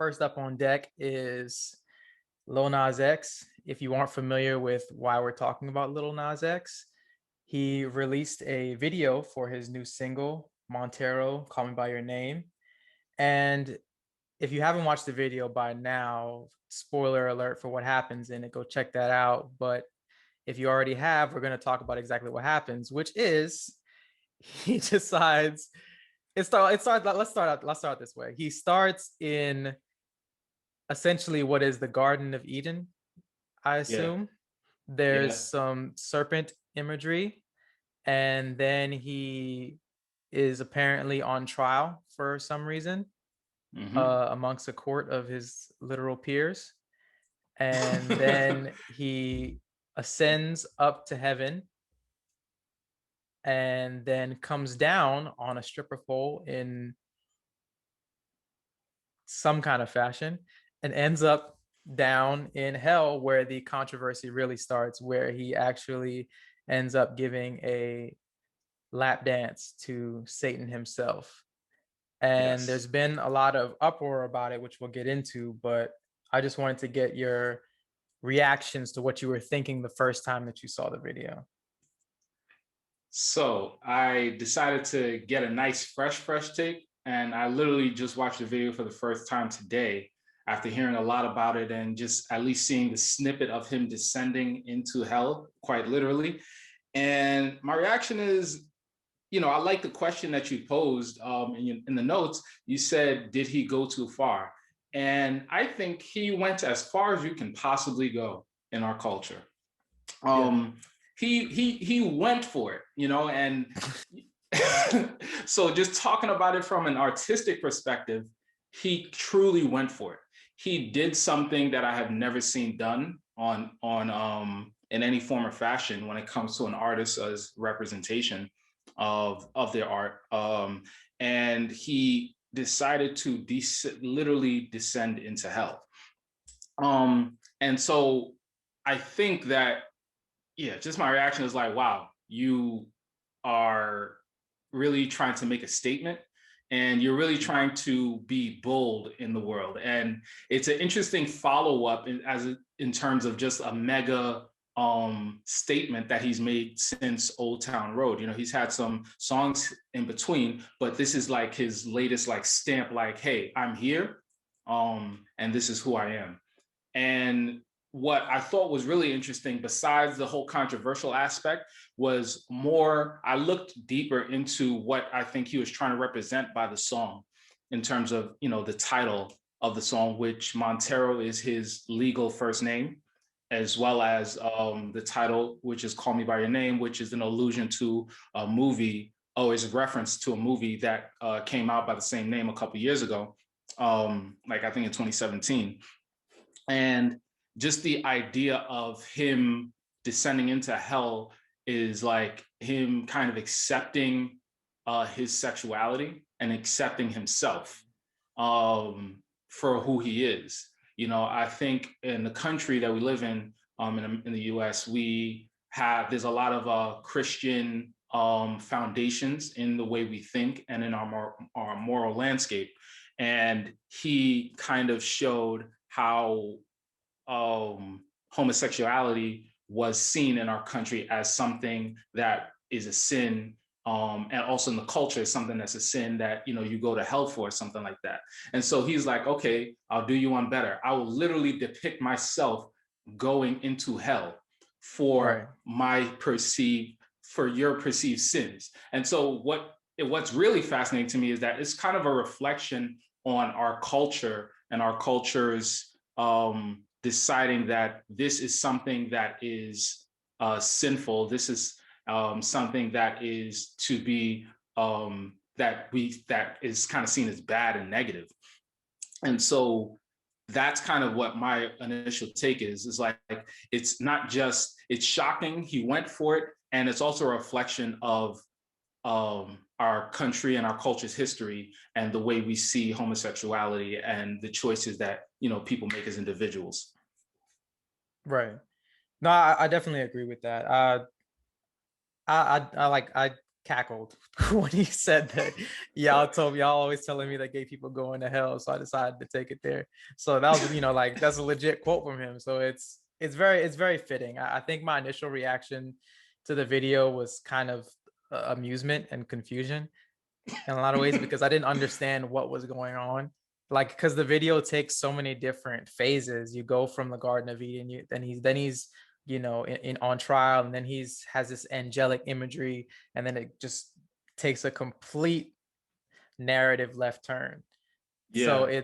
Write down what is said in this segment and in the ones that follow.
first up on deck is Lil Nas X. If you aren't familiar with why we're talking about Lil Nas X, he released a video for his new single, Montero, Call Me By Your Name. And if you haven't watched the video by now, spoiler alert for what happens in it, go check that out. But if you already have, we're going to talk about exactly what happens, which is he decides let's start this way. He starts in essentially what is the Garden of Eden, I Yeah, assume. There's yeah. some serpent imagery, and then he is apparently on trial for some reason Hmm. amongst a court of his literal peers. And then he ascends up to heaven and then comes down on a stripper pole in some kind of fashion and ends up down in hell, where the controversy really starts, where he actually ends up giving a lap dance to Satan himself. And Yes. there's been a lot of uproar about it, which we'll get into, but I just wanted to get your reactions to what you were thinking the first time that you saw the video. So I decided to get a nice fresh take, and I literally just watched the video for the first time today after hearing a lot about it and just at least seeing the snippet of him descending into hell, quite literally. And my reaction is, I like the question that you posed in the notes. You said, did he go too far? And I think he went as far as you can possibly go in our culture. Yeah. um he went for it, and so just talking about it from an artistic perspective, he truly went for it. He did something that I have never seen done on in any form or fashion when it comes to an artist's representation of their art. And he decided to literally descend into hell. And so I think that, yeah, just my reaction is like, wow, you are really trying to make a statement, and you're really trying to be bold in the world. And it's an interesting follow-up in terms of just a mega statement that he's made since Old Town Road. He's had some songs in between, but this is like his latest like stamp, like, hey, I'm here, and this is who I am. And what I thought was really interesting, besides the whole controversial aspect, was more, I looked deeper into what I think he was trying to represent by the song in terms of, the title of the song, which Montero is his legal first name, as well as the title, which is Call Me By Your Name, which is an allusion to a movie, is a reference to a movie that came out by the same name a couple years ago, like I think in 2017. And just the idea of him descending into hell is like him kind of accepting his sexuality and accepting himself for who he is. I think in the country that we live in the US, there's a lot of Christian foundations in the way we think and in our moral landscape. And he kind of showed how homosexuality was seen in our country as something that is a sin, and also in the culture is something that's a sin that you go to hell for, something like that. And so he's like, okay, I'll do you one better. I will literally depict myself going into hell Right. for your perceived sins. And so what's really fascinating to me is that it's kind of a reflection on our culture and our culture's deciding that this is something that is sinful. This is something that is to be that is kind of seen as bad and negative. And so that's kind of what my initial take is like, it's not just, it's shocking he went for it, and it's also a reflection of our country and our culture's history and the way we see homosexuality and the choices that people make as individuals. Right. No, I definitely agree with that. I cackled when he said that y'all always telling me that gay people going to hell, so I decided to take it there. So that was, like, that's a legit quote from him. So it's very fitting. I think my initial reaction to the video was kind of amusement and confusion in a lot of ways, because I didn't understand what was going on. Like, because the video takes so many different phases. You go from the Garden of Eden, then he's in on trial, and then he's has this angelic imagery, and then it just takes a complete narrative left turn. So Yeah.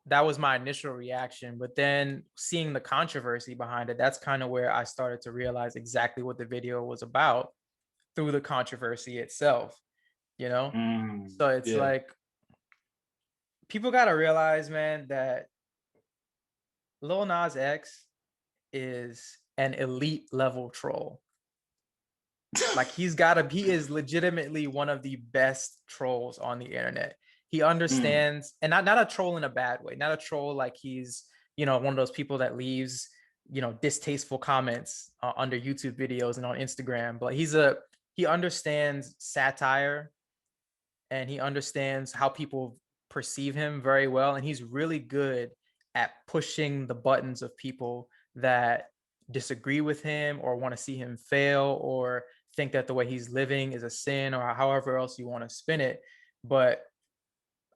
that was my initial reaction, but then seeing the controversy behind it, that's kind of where I started to realize exactly what the video was about through the controversy itself, you know? So it's Yeah. like, people got to realize, man, that Lil Nas X is an elite level troll. Like, he is legitimately one of the best trolls on the internet. He Mm. understands, and not a troll in a bad way, not a troll like he's, one of those people that leaves, distasteful comments under YouTube videos and on Instagram. But he understands satire, and he understands how people perceive him very well. And he's really good at pushing the buttons of people that disagree with him or want to see him fail or think that the way he's living is a sin, or however else you want to spin it. But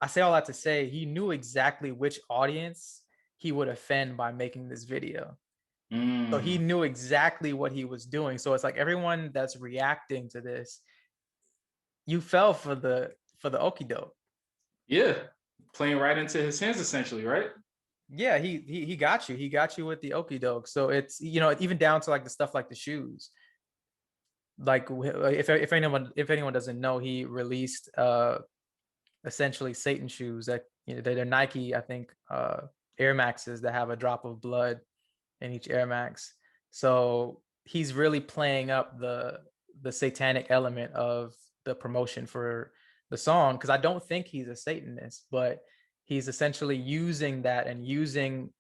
I say all that to say, he knew exactly which audience he would offend by making this video. So he Mm. knew exactly what he was doing. So it's like, everyone that's reacting to this, you fell for the okie doke. Yeah. Playing right into his hands, essentially, right? Yeah, he got you. He got you with the okie doke. So it's, even down to like the stuff like the shoes. Like, if anyone doesn't know, he released essentially Satan shoes that, they're Nike, I think, Air Maxes that have a drop of blood in each Air Max. So he's really playing up the satanic element of the promotion for the song, because I don't think he's a Satanist, but he's essentially using that, and using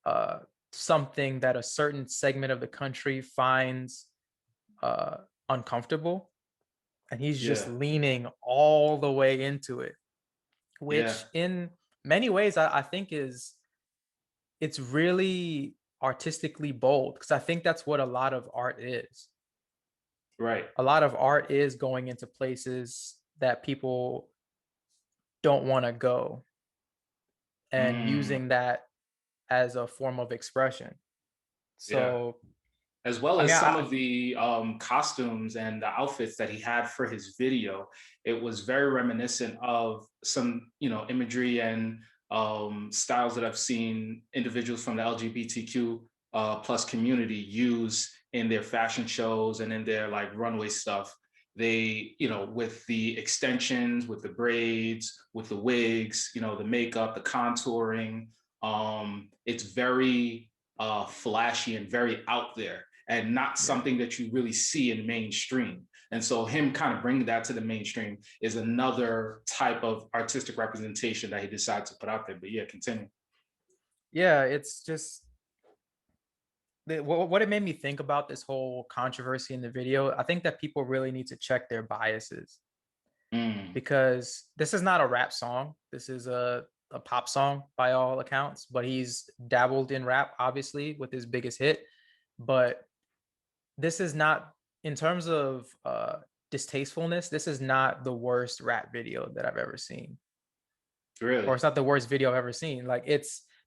uh, something that a certain segment of the country finds uh, uncomfortable, and he's just Yeah. leaning all the way into it, Yeah. which in many ways I think it's really artistically bold, because I think that's what a lot of art is. Right. A lot of art is going into places that people don't want to go, and Mm. using that as a form of expression. Yeah. So, As well I as mean, some of the costumes and the outfits that he had for his video. It was very reminiscent of some, imagery and styles that I've seen individuals from the LGBTQ plus community use in their fashion shows and in their like runway stuff. They, with the extensions, with the braids, with the wigs, the makeup, the contouring. It's very flashy and very out there, and not yeah. something that you really see in mainstream. And so him kind of bringing that to the mainstream is another type of artistic representation that he decided to put out there. But yeah, continue. Yeah, it's just what it made me think about this whole controversy in the video. I think that people really need to check their biases, Mm. because this is not a rap song. This is a pop song by all accounts, but he's dabbled in rap, obviously, with his biggest hit. But this is not, in terms of distastefulness, this is not the worst rap video that I've ever seen, or Really? it's not the worst video I've ever seen. Like,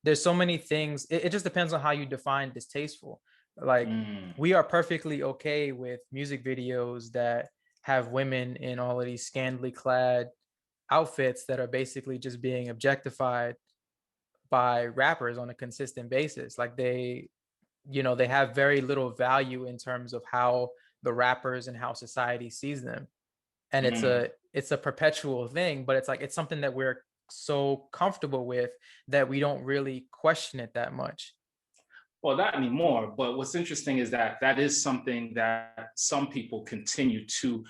there's so many things. It just depends on how you define distasteful. Like, Mm. we are perfectly okay with music videos that have women in all of these scantily clad outfits that are basically just being objectified by rappers on a consistent basis. Like, they have very little value in terms of how the rappers and how society sees them. And Mm. it's a perpetual thing, but it's like, it's something that we're so comfortable with that we don't really question it that much. Well, not anymore. But what's interesting is that that is something that some people continue to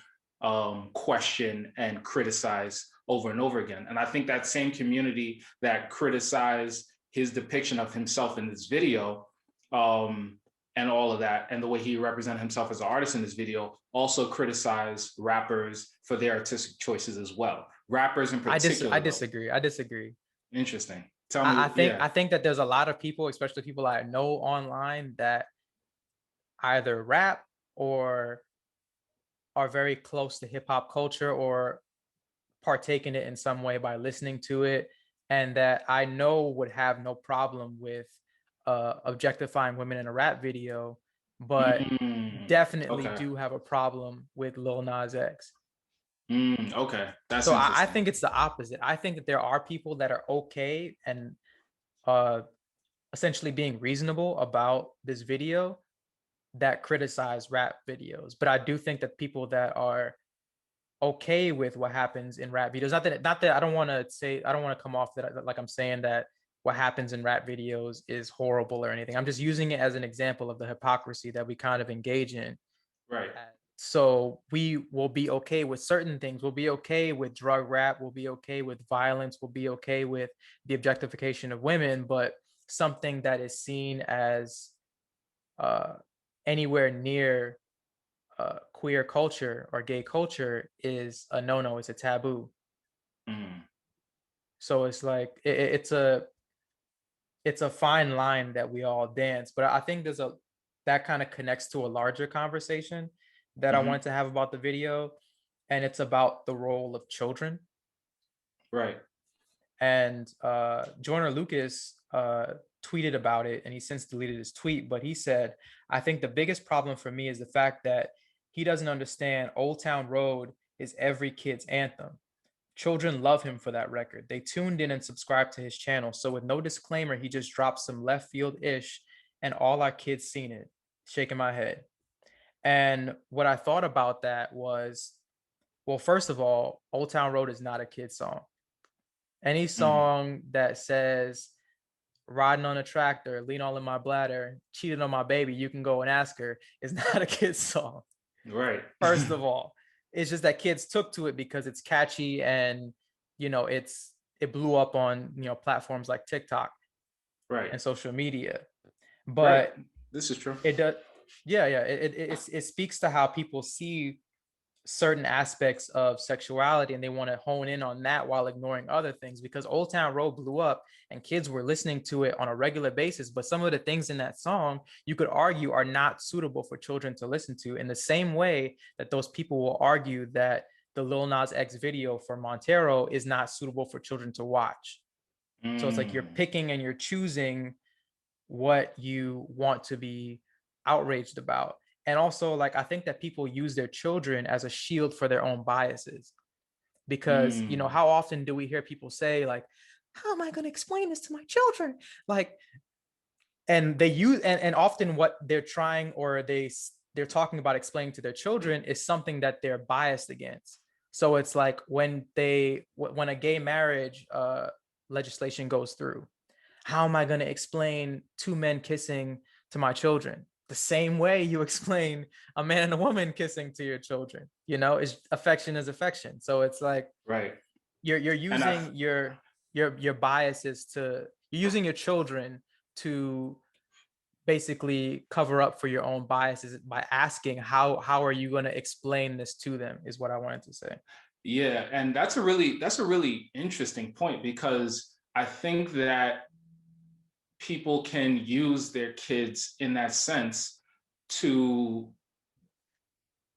question and criticize over and over again. And I think that same community that criticized his depiction of himself in this video, um, and all of that, and the way he represented himself as an artist in this video, also criticize rappers for their artistic choices as well. Rappers in particular, I though. disagree. I disagree. Interesting. Tell me, I yeah. think that there's a lot of people, especially people I know online, that either rap or are very close to hip hop culture or partake in it in some way by listening to it, and that I know would have no problem with objectifying women in a rap video, but definitely Okay. do have a problem with Lil Nas X. Okay. That's So I interesting. think it's the opposite. I think that there are people that are okay and uh, essentially being reasonable about this video that criticize rap videos. But I do think that people that are okay with what happens in rap videos, not that I don't want to say, I don't want to come off that like I'm saying that what happens in rap videos is horrible or anything. I'm just using it as an example of the hypocrisy that we kind of engage in. Right. So we will be okay with certain things. We'll be okay with drug rap. We'll be okay with violence. We'll be okay with the objectification of women. But something that is seen as uh, anywhere near queer culture or gay culture is a no-no. It's a taboo. Mm. So it's like it's a fine line that we all dance. But I think there's a that kind of connects to a larger conversation that I Hmm. wanted to have about the video, and it's about the role of children. Right. And Joyner Lucas tweeted about it, and he since deleted his tweet. But he said, "I think the biggest problem for me is the fact that he doesn't understand Old Town Road is every kid's anthem. Children love him for that record. They tuned in and subscribed to his channel. So with no disclaimer, he just dropped some left field ish, and all our kids seen it." Shaking my head. And what I thought about that was, well, first of all, Old Town Road is not a kid song. Any Mm. song that says riding on a tractor, lean all in my bladder, cheated on my baby, you can go and ask her, is not a kid song. Right. First of all, it's just that kids took to it because it's catchy and it blew up on platforms like TikTok Right. and social media. Right. But This is true. it does, yeah, it speaks to how people see certain aspects of sexuality, and they want to hone in on that while ignoring other things, because Old Town Road blew up and kids were listening to it on a regular basis. But some of the things in that song, you could argue, are not suitable for children to listen to, in the same way that those people will argue that the Lil Nas X video for Montero is not suitable for children to watch. So it's like you're Mm. picking and you're choosing what you want to be outraged about. And also, like, I think that people use their children as a shield for their own biases, because Mm. how often do we hear people say, like, how am I going to explain this to my children, like, and they use, and often what they're trying, or they're talking about explaining to their children, is something that they're biased against. So it's like when a gay marriage legislation goes through, how am I going to explain two men kissing to my children? The same way you explain a man and a woman kissing to your children. Is affection is affection. So it's like Right. you're And I, using your biases to you're using your children to basically cover up for your own biases by asking how are you going to explain this to them, is what I wanted to say. yeah, and that's a really interesting point, because I think that people can use their kids in that sense to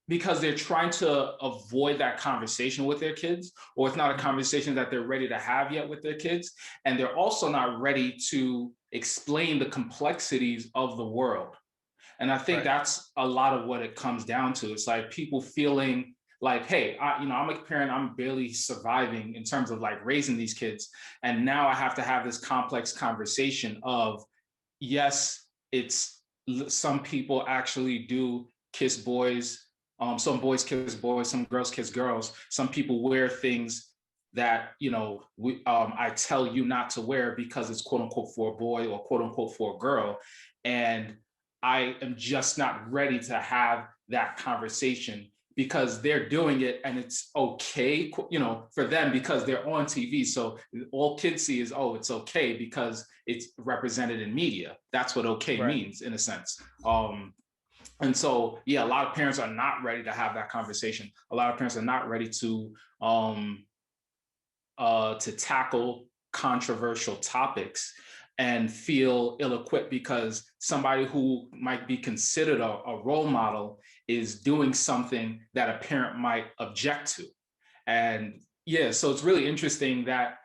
because they're trying to avoid that conversation with their kids, or it's not a Mhm. conversation that they're ready to have yet with their kids, and they're also not ready to explain the complexities of the world. And I think Right. that's a lot of what it comes down to. It's like people feeling like, hey, I'm a parent, I'm barely surviving in terms of like raising these kids. And now I have to have this complex conversation of, yes, it's some people actually do kiss boys. Some boys kiss boys, some girls kiss girls. Some people wear things that I tell you not to wear because it's quote unquote for a boy or quote unquote for a girl, and I am just not ready to have that conversation because they're doing it and it's okay, you know, for them because they're on TV. So all kids see is, oh, it's okay because it's represented in media. That's what okay Right. means in a sense. And so, yeah, a lot of parents are not ready to have that conversation. A lot of parents are not ready to tackle controversial topics and feel ill-equipped because somebody who might be considered a role model is doing something that a parent might object to. And yeah, so it's really interesting that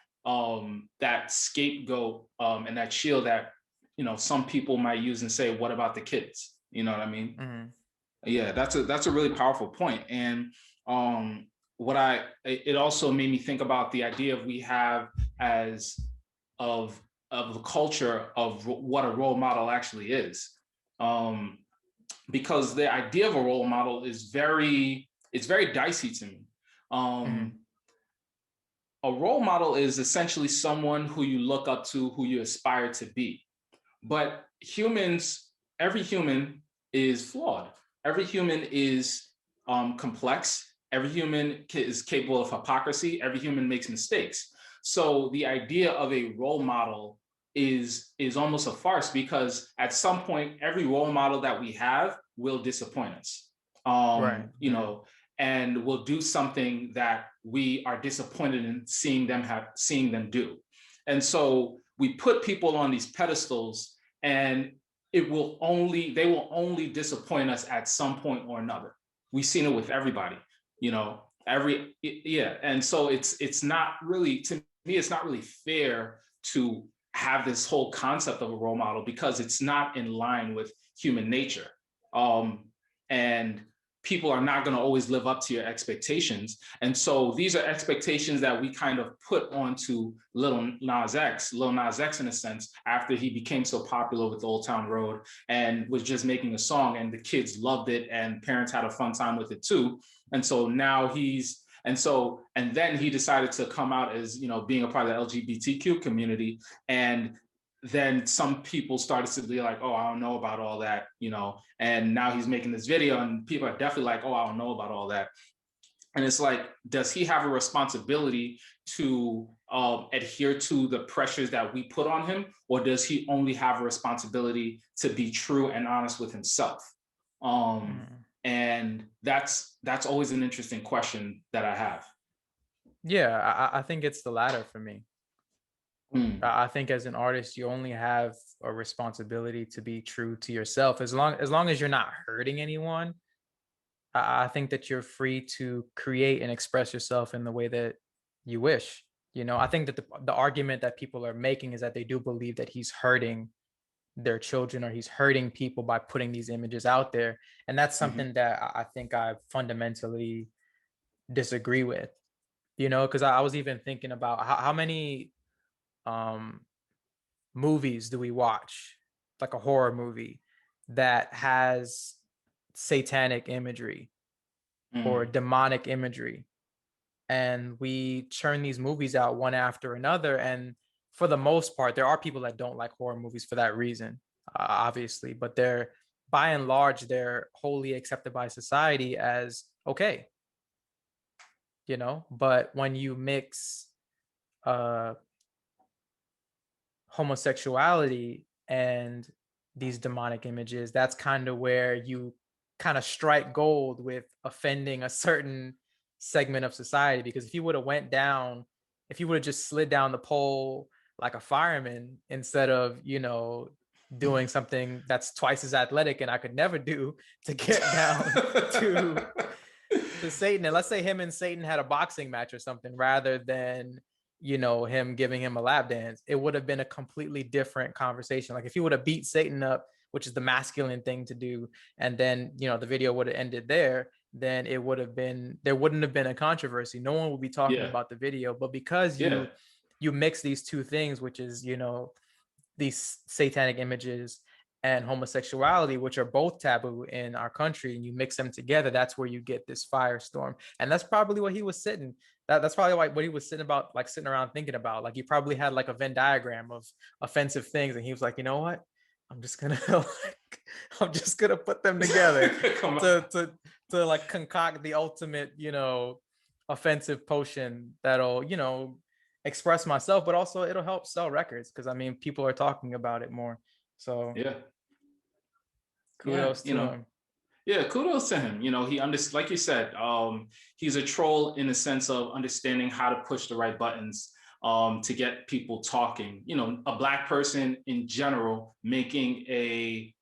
that scapegoat and that shield that, you know, some people might use and say, what about the kids? You know what I mean? Mm-hmm. Yeah, that's a really powerful point. And it also made me think about the idea we have as of the culture of what a role model actually is. Because the idea of a role model is it's very dicey to me. Mm-hmm. A role model is essentially someone who you look up to, who you aspire to be. But every human is flawed. Every human is complex. Every human is capable of hypocrisy. Every human makes mistakes. So the idea of a role model is almost a farce because at some point, every role model that we have will disappoint us. Right. You know, and will do something that we are disappointed in seeing them do. And so we put people on these pedestals and they will only disappoint us at some point or another. We've seen it with everybody, you know, yeah. And so it's not really, to me, it's not really fair to have this whole concept of a role model because it's not in line with human nature. And people are not going to always live up to your expectations. And so these are expectations that we kind of put onto Lil Nas X in a sense, after he became so popular with Old Town Road and was just making a song and the kids loved it and parents had a fun time with it too. And so now and then he decided to come out as, you know, being a part of the LGBTQ community. And then some people started to be like, oh, I don't know about all that, you know, and now he's making this video and people are definitely like, oh, I don't know about all that. And it's like, does he have a responsibility to adhere to the pressures that we put on him? Or does he only have a responsibility to be true and honest with himself? And that's always an interesting question that I have. Yeah, I think it's the latter for me. Mm. I think as an artist, you only have a responsibility to be true to yourself. As long as you're not hurting anyone, I think that you're free to create and express yourself in the way that you wish. You know, I think that the argument that people are making is that they do believe that he's hurting their children or he's hurting people by putting these images out there. And that's Mm-hmm. something that I think I fundamentally disagree with, you know, because I was even thinking about how many um movies do we watch, like a horror movie that has satanic imagery or Mm. demonic imagery, and we churn these movies out one after another. And for the most part, there are people that don't like horror movies for that reason, obviously, but they're, by and large, they're wholly accepted by society as okay, you know. But when you mix uh homosexuality and these demonic images, that's kind of where you kind of strike gold with offending a certain segment of society. Because if you would have went down, if you would have just slid down the pole like a fireman instead of, you know, doing something that's twice as athletic and I could never do to get down to Satan, and let's say him and Satan had a boxing match or something, rather than, you know, him giving him a lap dance, it would have been a completely different conversation. Like if he would have beat Satan up, which is the masculine thing to do, and then, you know, the video would have ended there, then it would have been, there wouldn't have been a controversy. No one would be talking Yeah. about the video. But because Yeah. you mix these two things, which is, you know, these satanic images and homosexuality, which are both taboo in our country, and you mix them together, that's where you get this firestorm. And that's probably what he was sitting, that's probably like what he was sitting about, like sitting around thinking about. Like he probably had like a Venn diagram of offensive things, and he was like, you know what, I'm just gonna like, I'm just gonna put them together Come on. to to like concoct the ultimate, offensive potion that'll, express myself, but also it'll help sell records because I mean people are talking about it more. So Yeah, yeah, kudos to him. yeah, kudos to him. He like you said, he's a troll in the sense of understanding how to push the right buttons to get people talking. A black person in general making a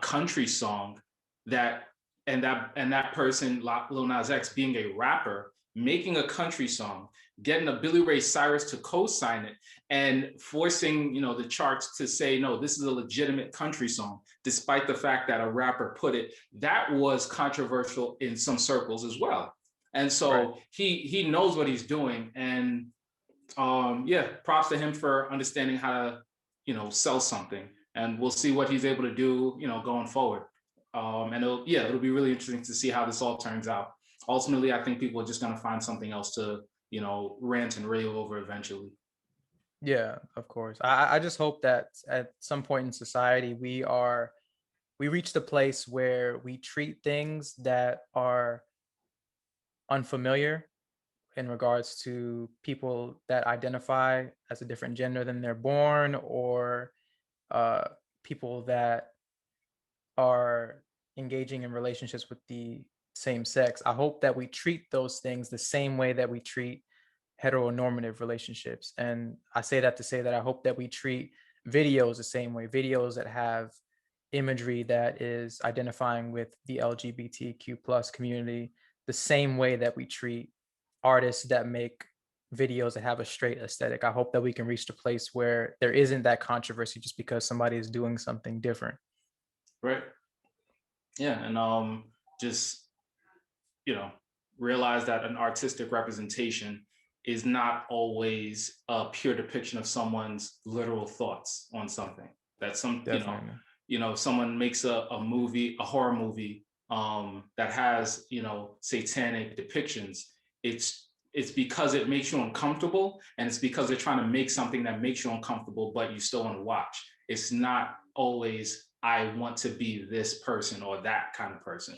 country song that and that person, Lil Nas X, being a rapper, making a country song, getting a Billy Ray Cyrus to co-sign it, and forcing the charts to say no, this is a legitimate country song, despite the fact that a rapper put it. That was controversial in some circles as well. And so Right. he knows what he's doing, and yeah, props to him for understanding how to sell something, and we'll see what he's able to do going forward. And it'll be really interesting to see how this all turns out. Ultimately, I think people are just going to find something else to rant and rave over eventually. Yeah, of course. I just hope that at some point in society we reach the place where we treat things that are unfamiliar in regards to people that identify as a different gender than they're born, or uh, people that are engaging in relationships with the same sex. I hope that we treat those things the same way that we treat heteronormative relationships. And I say that to say that I hope that we treat videos the same way, videos that have imagery that is identifying with the LGBTQ plus community, the same way that we treat artists that make videos that have a straight aesthetic. I hope that we can reach the place where there isn't that controversy just because somebody is doing something different. Right. Yeah, and just you know realize that an artistic representation is not always a pure depiction of someone's literal thoughts on something. That some Definitely. if someone makes a movie, a horror movie, that has satanic depictions, it's because it makes you uncomfortable, and it's because they're trying to make something that makes you uncomfortable but you still want to watch. It's not always I want to be this person or that kind of person.